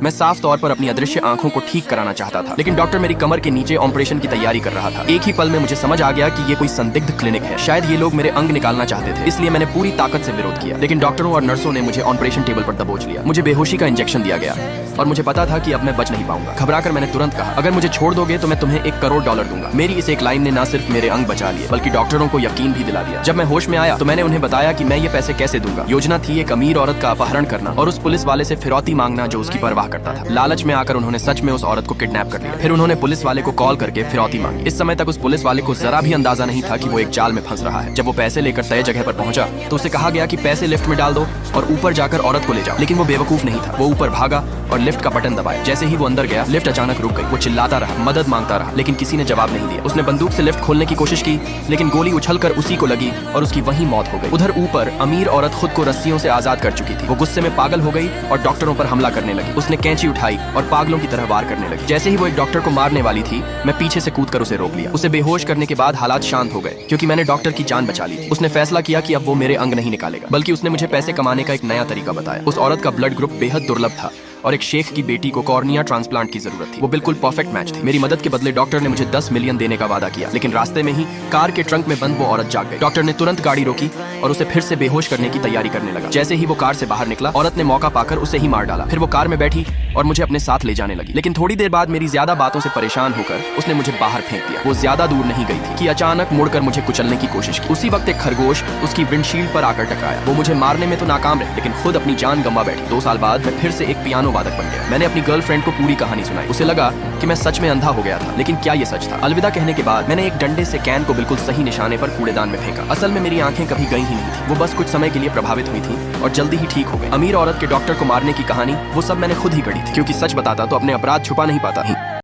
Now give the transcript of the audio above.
मैं साफ तौर पर अपनी अदृश्य आंखों को ठीक कराना चाहता था, लेकिन डॉक्टर मेरी कमर के नीचे ऑपरेशन की तैयारी कर रहा था। एक ही पल में मुझे समझ आ गया कि ये कोई संदिग्ध क्लिनिक है। शायद ये लोग मेरे अंग निकालना चाहते थे, इसलिए मैंने पूरी ताकत से विरोध किया। लेकिन डॉक्टरों और नर्सों ने मुझे ऑपरेशन टेबल पर दबोच लिया। मुझे बेहोशी का इंजेक्शन दिया गया और मुझे पता था कि अब मैं बच नहीं पाऊंगा। घबराकर मैंने तुरंत कहा, अगर मुझे छोड़ दोगे तो मैं तुम्हें $1 करोड़ दूंगा। मेरी इस एक लाइन ने न सिर्फ मेरे अंग बचा लिए, बल्कि डॉक्टरों को यकीन भी दिला दिया। जब मैं होश में आया तो मैंने उन्हें बताया कि मैं ये पैसे कैसे दूंगा। योजना थी एक अमीर औरत का अपहरण करना और उस पुलिस वाले से फिरौती मांगना जो उसकी परवाह करता था। लालच में आकर उन्होंने सच में उस औरत को किडनैप कर लिया। फिर उन्होंने पुलिस वाले को कॉल करके फिरौती मांगी। इस समय तक उस पुलिस वाले को जरा भी अंदाजा नहीं था कि वो एक जाल में फंस रहा है। जब वो पैसे लेकर तय जगह पर पहुंचा तो उसे कहा गया कि पैसे लिफ्ट में डाल दो और ऊपर जाकर औरत को ले जाओ। लेकिन वो बेवकूफ नहीं था। वो ऊपर भागा और लिफ्ट का बटन दबाया। जैसे ही वो अंदर गया, लिफ्ट अचानक रुक गई। वो चिल्लाता रहा, मदद मांगता रहा, लेकिन किसी ने जवाब नहीं दिया। उसने बंदूक से लिफ्ट खोलने की कोशिश की, लेकिन गोली उछलकर उसी को लगी और उसकी वहीं मौत हो गई। उधर ऊपर अमीर औरत खुद को रस्सियों से आजाद कर चुकी थी। वो गुस्से में पागल हो गई और डॉक्टरों पर हमला करने लगी। उसने कैंची उठाई और पागलों की तरह वार करने लगी। जैसे ही वो एक डॉक्टर को मारने वाली थी, मैं पीछे से कूदकर उसे रोक लिया। उसे बेहोश करने के बाद हालात शांत हो गए, क्योंकि मैंने डॉक्टर की जान बचा ली। उसने फैसला किया कि अब वो मेरे अंग नहीं निकालेगा, बल्कि उसने मुझे पैसे कमाने का एक नया तरीका बताया। उस औरत का ब्लड ग्रुप बेहद दुर्लभ था और एक शेख की बेटी को कॉर्निया ट्रांसप्लांट की जरूरत थी। वो बिल्कुल परफेक्ट मैच थी। मेरी मदद के बदले डॉक्टर ने मुझे 10 मिलियन देने का वादा किया, लेकिन रास्ते में ही कार के ट्रंक में बंद वो औरत जाग गई। डॉक्टर ने तुरंत गाड़ी रोकी और उसे फिर से बेहोश करने की तैयारी करने लगा। जैसे ही वो कार से बाहर निकला, औरत ने मौका पाकर उसे ही मार डाला। फिर वो कार में बैठी और मुझे अपने साथ ले जाने लगी। लेकिन थोड़ी देर बाद मेरी ज्यादा बातों से परेशान होकर उसने मुझे बाहर फेंक दिया। वो ज्यादा दूर नहीं गई थी कि अचानक मुड़कर मुझे कुचलने की कोशिश की। उसी वक्त एक खरगोश उसकी विंडशील्ड पर आकर टकराया। वो मुझे मारने में तो नाकाम रहे, लेकिन खुद अपनी जान गंवा बैठी। 2 साल बाद मैं फिर से एक पियानो वादक बन गया। मैंने अपनी गर्लफ्रेंड को पूरी कहानी सुनाई। उसे लगा कि मैं सच में अंधा हो गया था, लेकिन क्या ये सच था? अलविदा कहने के बाद मैंने एक डंडे से कैन को बिल्कुल सही निशाने पर कूड़ेदान में फेंका। असल में मेरी आंखें कभी गई ही नहीं थी। वो बस कुछ समय के लिए प्रभावित हुई थी और जल्दी ही ठीक हो गई। अमीर औरत के डॉक्टर को मारने की कहानी वो सब मैंने खुद ही गढ़ी थी, क्योंकि सच बताता तो अपने अपराध छुपा नहीं पाता।